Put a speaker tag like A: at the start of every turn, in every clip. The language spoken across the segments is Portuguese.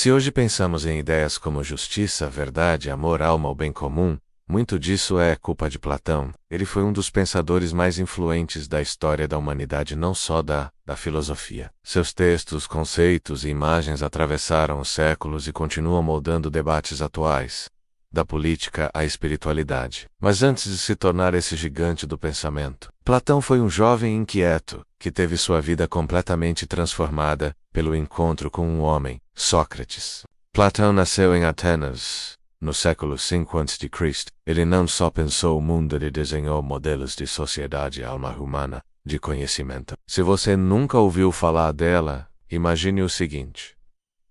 A: Se hoje pensamos em ideias como justiça, verdade, amor, alma ou bem comum, muito disso é culpa de Platão. Ele foi um dos pensadores mais influentes da história da humanidade, não só da filosofia. Seus textos, conceitos e imagens atravessaram os séculos e continuam moldando debates atuais, da política à espiritualidade. Mas antes de se tornar esse gigante do pensamento, Platão foi um jovem inquieto, que teve sua vida completamente transformada pelo encontro com um homem, Sócrates. Platão nasceu em Atenas, no século V a.C., ele não só pensou o mundo e desenhou modelos de sociedade e alma humana, de conhecimento. Se você nunca ouviu falar dela, imagine o seguinte: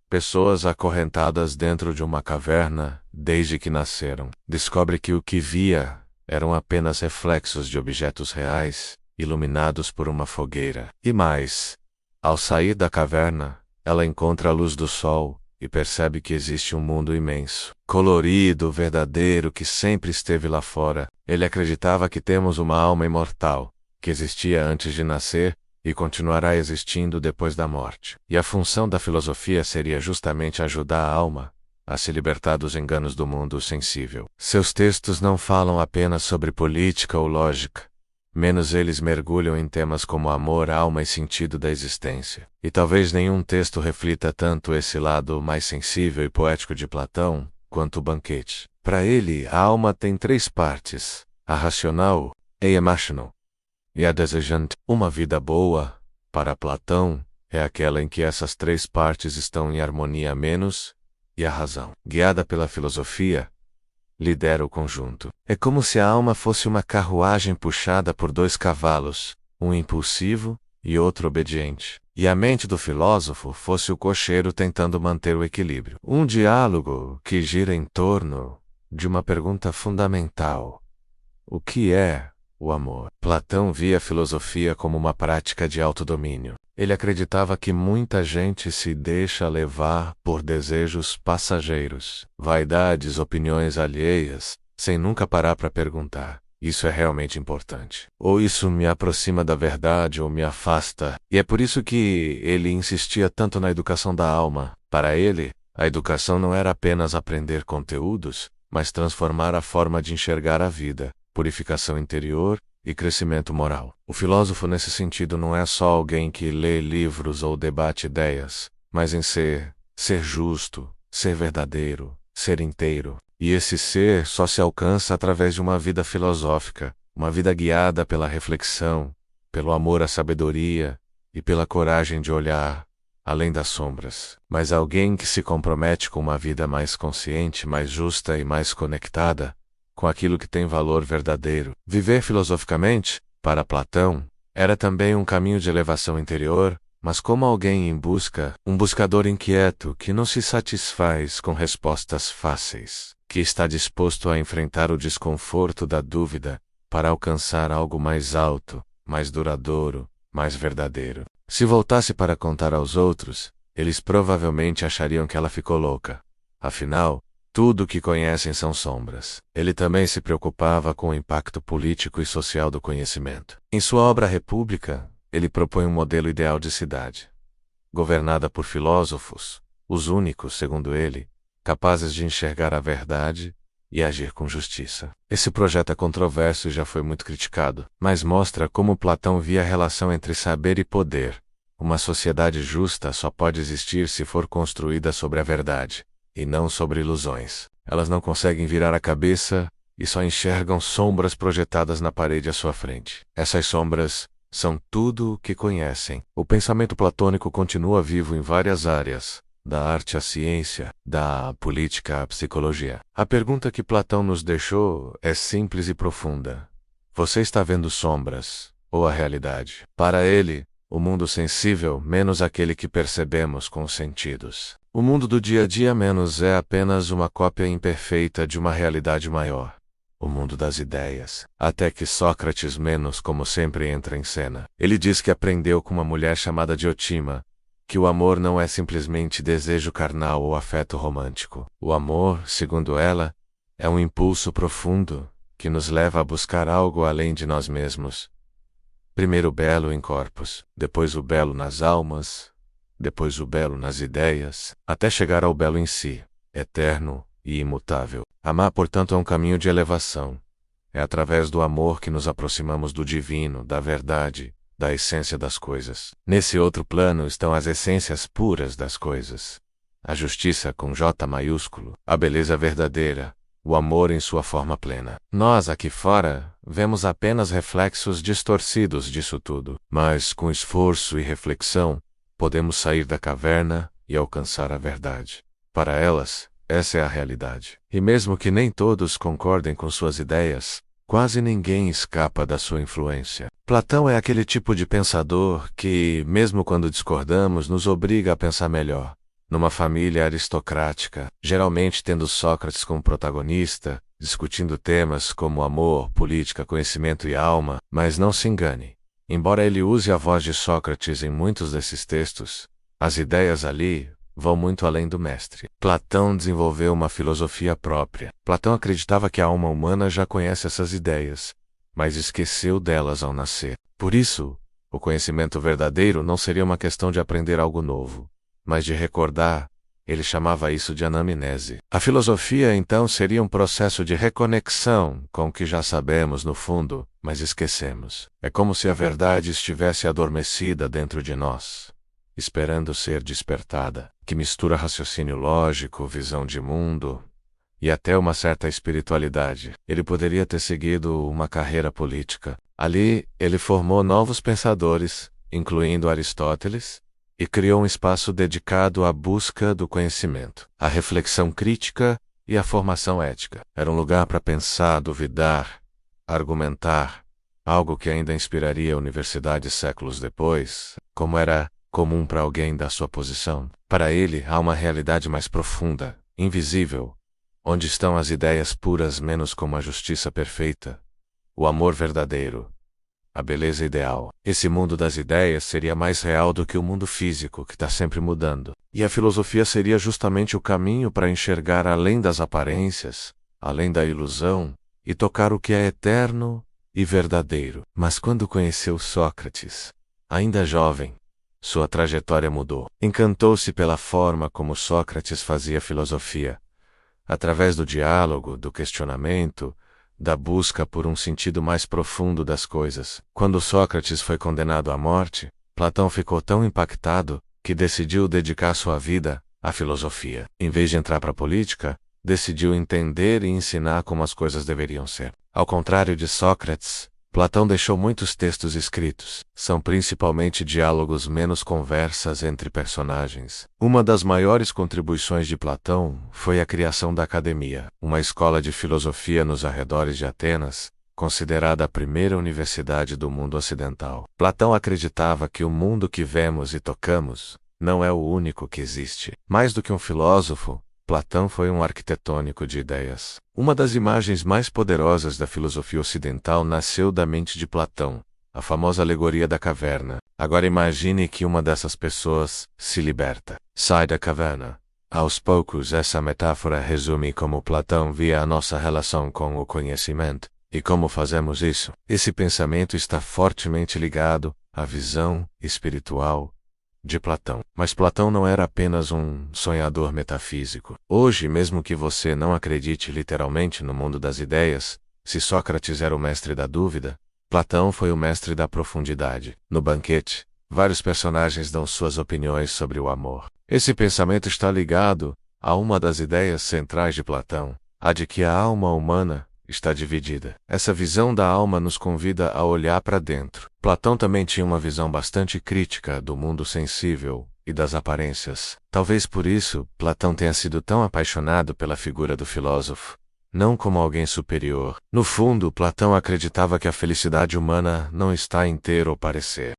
A: pessoas acorrentadas dentro de uma caverna desde que nasceram. Descobre que o que via eram apenas reflexos de objetos reais, iluminados por uma fogueira. E mais, ao sair da caverna, ela encontra a luz do sol e percebe que existe um mundo imenso, colorido, verdadeiro, que sempre esteve lá fora. Ele acreditava que temos uma alma imortal, que existia antes de nascer e continuará existindo depois da morte. E a função da filosofia seria justamente ajudar a alma a se libertar dos enganos do mundo sensível. Seus textos não falam apenas sobre política ou lógica. Menos eles mergulham em temas como amor, alma e sentido da existência. E talvez nenhum texto reflita tanto esse lado mais sensível e poético de Platão quanto o Banquete. Para ele, a alma tem três partes: a racional, a emotional e a desejante. Uma vida boa, para Platão, é aquela em que essas três partes estão em harmonia menos e a razão, guiada pela filosofia, lidera o conjunto. É como se a alma fosse uma carruagem puxada por dois cavalos, um impulsivo e outro obediente. E a mente do filósofo fosse o cocheiro tentando manter o equilíbrio. Um diálogo que gira em torno de uma pergunta fundamental: o que é o amor? Platão via a filosofia como uma prática de autodomínio. Ele acreditava que muita gente se deixa levar por desejos passageiros, vaidades, opiniões alheias, sem nunca parar para perguntar: isso é realmente importante? Ou isso me aproxima da verdade ou me afasta? E é por isso que ele insistia tanto na educação da alma. Para ele, a educação não era apenas aprender conteúdos, mas transformar a forma de enxergar a vida, purificação interior e crescimento moral. O filósofo nesse sentido não é só alguém que lê livros ou debate ideias, mas em ser justo, ser verdadeiro, ser inteiro. E esse ser só se alcança através de uma vida filosófica, uma vida guiada pela reflexão, pelo amor à sabedoria e pela coragem de olhar além das sombras. Mas alguém que se compromete com uma vida mais consciente, mais justa e mais conectada com aquilo que tem valor verdadeiro. Viver filosoficamente, para Platão, era também um caminho de elevação interior, mas como alguém em busca, um buscador inquieto que não se satisfaz com respostas fáceis, que está disposto a enfrentar o desconforto da dúvida para alcançar algo mais alto, mais duradouro, mais verdadeiro. Se voltasse para contar aos outros, eles provavelmente achariam que ela ficou louca. Afinal, tudo o que conhecem são sombras. Ele também se preocupava com o impacto político e social do conhecimento. Em sua obra República, ele propõe um modelo ideal de cidade, governada por filósofos, os únicos, segundo ele, capazes de enxergar a verdade e agir com justiça. Esse projeto é controverso e já foi muito criticado, mas mostra como Platão via a relação entre saber e poder. Uma sociedade justa só pode existir se for construída sobre a verdade, e não sobre ilusões. Elas não conseguem virar a cabeça e só enxergam sombras projetadas na parede à sua frente. Essas sombras são tudo o que conhecem. O pensamento platônico continua vivo em várias áreas, da arte à ciência, da política à psicologia. A pergunta que Platão nos deixou é simples e profunda: você está vendo sombras ou a realidade? Para ele, o mundo sensível menos aquele que percebemos com os sentidos. O mundo do dia a dia menos é apenas uma cópia imperfeita de uma realidade maior. O mundo das ideias. Até que Sócrates menos, como sempre, entra em cena. Ele diz que aprendeu com uma mulher chamada Diotima que o amor não é simplesmente desejo carnal ou afeto romântico. O amor, segundo ela, é um impulso profundo que nos leva a buscar algo além de nós mesmos. Primeiro o belo em corpos, depois o belo nas almas, depois o belo nas ideias, até chegar ao belo em si, eterno e imutável. Amar, portanto, é um caminho de elevação. É através do amor que nos aproximamos do divino, da verdade, da essência das coisas. Nesse outro plano estão as essências puras das coisas. A justiça com J maiúsculo, a beleza verdadeira, o amor em sua forma plena. Nós, aqui fora, vemos apenas reflexos distorcidos disso tudo. Mas, com esforço e reflexão, podemos sair da caverna e alcançar a verdade. Para elas, essa é a realidade. E mesmo que nem todos concordem com suas ideias, quase ninguém escapa da sua influência. Platão é aquele tipo de pensador que, mesmo quando discordamos, nos obriga a pensar melhor. Numa família aristocrática, geralmente tendo Sócrates como protagonista, discutindo temas como amor, política, conhecimento e alma, mas não se engane. Embora ele use a voz de Sócrates em muitos desses textos, as ideias ali vão muito além do mestre. Platão desenvolveu uma filosofia própria. Platão acreditava que a alma humana já conhece essas ideias, mas esqueceu delas ao nascer. Por isso, o conhecimento verdadeiro não seria uma questão de aprender algo novo, mas de recordar. Ele chamava isso de anamnese. A filosofia, então, seria um processo de reconexão com o que já sabemos no fundo, mas esquecemos. É como se a verdade estivesse adormecida dentro de nós, esperando ser despertada, que mistura raciocínio lógico, visão de mundo e até uma certa espiritualidade. Ele poderia ter seguido uma carreira política. Ali, ele formou novos pensadores, incluindo Aristóteles, e criou um espaço dedicado à busca do conhecimento, à reflexão crítica e à formação ética. Era um lugar para pensar, duvidar, argumentar, algo que ainda inspiraria a universidade séculos depois, como era comum para alguém da sua posição. Para ele, há uma realidade mais profunda, invisível, onde estão as ideias puras menos como a justiça perfeita, o amor verdadeiro, a beleza ideal. Esse mundo das ideias seria mais real do que o mundo físico, que está sempre mudando. E a filosofia seria justamente o caminho para enxergar além das aparências, além da ilusão, e tocar o que é eterno e verdadeiro. Mas quando conheceu Sócrates, ainda jovem, sua trajetória mudou. Encantou-se pela forma como Sócrates fazia filosofia, através do diálogo, do questionamento, da busca por um sentido mais profundo das coisas. Quando Sócrates foi condenado à morte, Platão ficou tão impactado que decidiu dedicar sua vida à filosofia. Em vez de entrar para a política, decidiu entender e ensinar como as coisas deveriam ser. Ao contrário de Sócrates, Platão deixou muitos textos escritos. São principalmente diálogos menos conversas entre personagens. Uma das maiores contribuições de Platão foi a criação da Academia, uma escola de filosofia nos arredores de Atenas, considerada a primeira universidade do mundo ocidental. Platão acreditava que o mundo que vemos e tocamos não é o único que existe. Mais do que um filósofo, Platão foi um arquitetônico de ideias. Uma das imagens mais poderosas da filosofia ocidental nasceu da mente de Platão, a famosa alegoria da caverna. Agora imagine que uma dessas pessoas se liberta. Sai da caverna. Aos poucos, essa metáfora resume como Platão via a nossa relação com o conhecimento. E como fazemos isso? Esse pensamento está fortemente ligado à visão espiritual de Platão. Mas Platão não era apenas um sonhador metafísico. Hoje, mesmo que você não acredite literalmente no mundo das ideias, se Sócrates era o mestre da dúvida, Platão foi o mestre da profundidade. No banquete, vários personagens dão suas opiniões sobre o amor. Esse pensamento está ligado a uma das ideias centrais de Platão, a de que a alma humana está dividida. Essa visão da alma nos convida a olhar para dentro. Platão também tinha uma visão bastante crítica do mundo sensível e das aparências. Talvez por isso, Platão tenha sido tão apaixonado pela figura do filósofo, não como alguém superior. No fundo, Platão acreditava que a felicidade humana não está em ter ou parecer,